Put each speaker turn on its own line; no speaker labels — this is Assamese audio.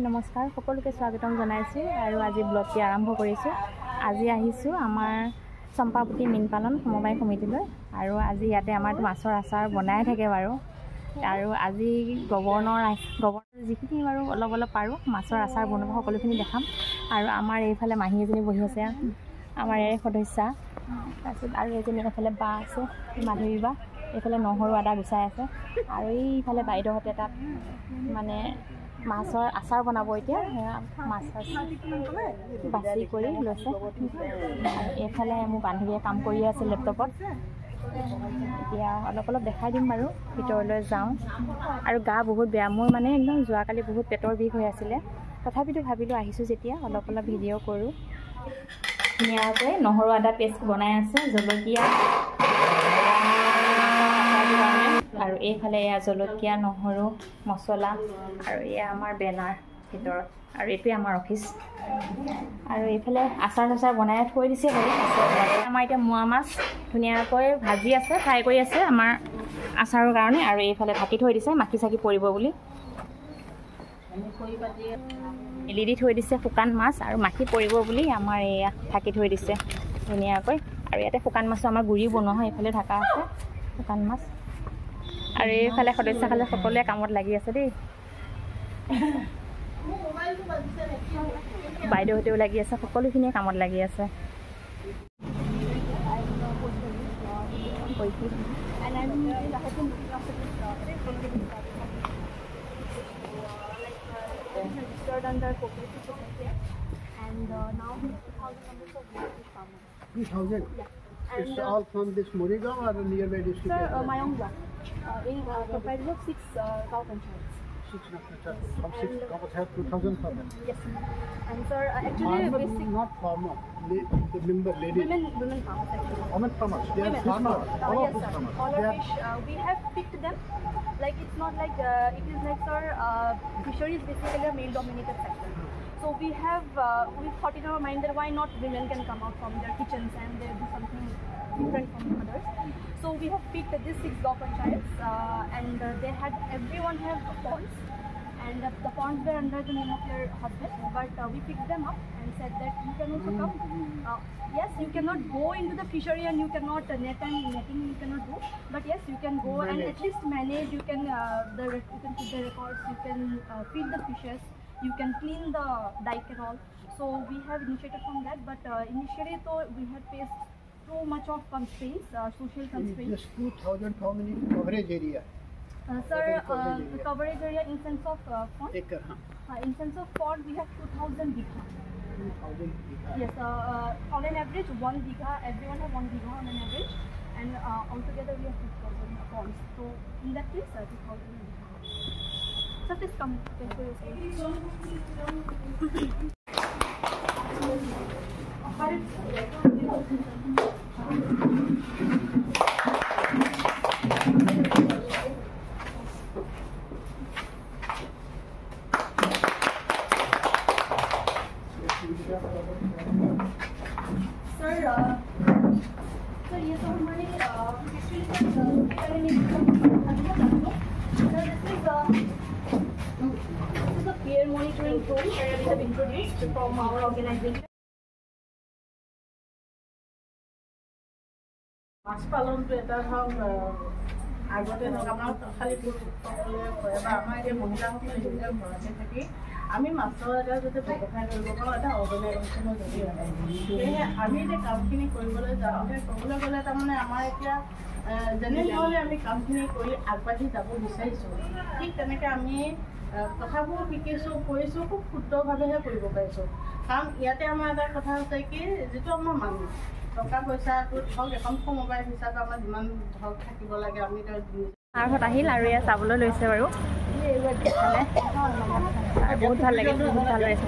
নমস্কাৰ সকলোকে স্বাগতম জনাইছোঁ আৰু আজি ব্লগটি আৰম্ভ কৰিছোঁ। আজি আহিছোঁ আমাৰ চম্পাৱতী মীন পালন সমবায় সমিতিলৈ আৰু আজি ইয়াতে আমাৰ মাছৰ আচাৰ বনাই থাকে বাৰু। আৰু আজি গৱৰ্ণৰ যিখিনি বাৰু অলপ পাৰোঁ মাছৰ আচাৰ বনোৱা সকলোখিনি দেখাম। আৰু আমাৰ এইফালে মাহী এজনী বহি আছে, আমাৰ ইয়াৰে সদস্যা। তাৰপিছত আৰু এজনী এইফালে বা আছে মাধুৰী বা, এইফালে নহৰু আদা গুচাই আছে। আৰু এইফালে বাইদেউহঁতে তাত মানে মাছৰ আচাৰ বনাব। এতিয়া মাছ বাছি কৰি লৈছে। আৰু এইফালে মোৰ বান্ধৱীয়ে কাম কৰি আছে লেপটপত। এতিয়া অলপ দেখাই দিম বাৰু, ভিতৰলৈ যাওঁ। আৰু গা বহুত বেয়া মোৰ, মানে একদম যোৱাকালি বহুত পেটৰ বিষ হৈ আছিলে। তথাপিতো ভাবিলোঁ আহিছোঁ যেতিয়া অলপ ভিডিঅ' কৰোঁ। ধুনীয়াকৈ নহৰু আদা পেষ্ট বনাই আছে, জলকীয়া আৰু এইফালে এয়া জলকীয়া নহৰু মছলা, আৰু এয়া আমাৰ বেনাৰ ভিতৰত, আৰু এইটোৱে আমাৰ অফিচ। আৰু এইফালে আচাৰ বনাই থৈ দিছে বাৰু। আমাৰ এতিয়া মোৱা মাছ ধুনীয়াকৈ ভাজি আছে, ফ্ৰাই কৰি আছে আমাৰ আচাৰৰ কাৰণে। আৰু এইফালে ঢাকি থৈ দিছে মাখি চাকি পৰিব বুলি, মেলি দি থৈ দিছে শুকান মাছ, আৰু মাখি পৰিব বুলি আমাৰ এয়া ঢাকি থৈ দিছে ধুনীয়াকৈ। আৰু ইয়াতে শুকান মাছো আমাৰ গুড়ি বনোৱা হয়, এইফালে ঢাকা আছে শুকান মাছ। আৰু এইফালে সদস্যসকলে সকলোৱে কামত লাগি আছে দেই, বাইদেউহঁতেও লাগি আছে, সকলোখিনিয়ে কামত লাগি আছে। Under cooperative society, and now 2,000 members of cooperative farmers.
2,000?
Yeah.
It's all from this Morigaon or nearby district?
Sir, Mayongla. In comprising of 6 cow panchayats.
6 from 6 cow panchayats, 2,000 farmers.
Yes. And sir, actually
farmer, not farmer, the member ladies.
Women farmers actually.
Women farmers. They are farmers. All
Yes,
of these
sir.
farmers.
All of which we have picked them. Like it's not like it is like sir, fishery is basically a male-dominated sector. So we thought in our mind that why not women can come out from their kitchens and they do something different from others. So we have picked these 6 gaon panchayats, and everyone have ponds, and the ponds were under the name of their husband. But we picked them up and said that you can also come. Yes, you cannot go into the fishery and you cannot netting you cannot do. But yes, you can go and at least manage. You can keep the records. You can feed the fishes. You can clean the dike and all. So we have initiated from that. But initially, though, we had faced too much of constraints, social constraints.
Just 2,000, how many coverage area?
Sir, the coverage area in sense of pond?
Acre,
in sense of pond, we have 2,000 bigha.
2,000 bigha.
Yes, on an average 1 bigha, everyone have 1 bigha on an average, and altogether we have 2,000 ponds. So in that case, 2,000 bigha. So please come. Sir, yes, हमारे this is a peer monitoring tool that we have introduced from our organization.
মাছ পালনটো এটা ধৰক আগতে ধৰক আমাৰ খালী পুৰুষসকলে কৰে বা আমাৰ এতিয়া মহিলাসকলে নিজৰ ঘৰতে থাকি আমি মাছৰ এটা যাতে ব্যৱসায় কৰিব পাৰোঁ এটা অৰ্গেনাইজেশ্যনৰ জৰিয়তে। সেয়েহে আমি এতিয়া কামখিনি কৰিবলৈ যাওঁতে ক'বলৈ গ'লে তাৰমানে আমাৰ এতিয়া যেনেধৰণে আমি কামখিনি কৰি আগবাঢ়ি যাব বিচাৰিছোঁ, ঠিক তেনেকৈ আমি কথাবোৰ শিকিছোঁ কৰিছোঁ, খুব শুদ্ধভাৱেহে কৰিব পাৰিছোঁ। কাৰণ ইয়াতে আমাৰ এটা কথা হৈছে কি, যিটো আমাৰ মানুহ টকা পইচাটো ধৰক এখন সমবায় হিচাপে আমাৰ যিমান ধৰক থাকিব লাগে আমি
ঘৰত আহিল আৰু এয়া চাবলৈ লৈছে বাৰু। বহুত ভাল লাগিল, বহুত ভাল লাগিছে।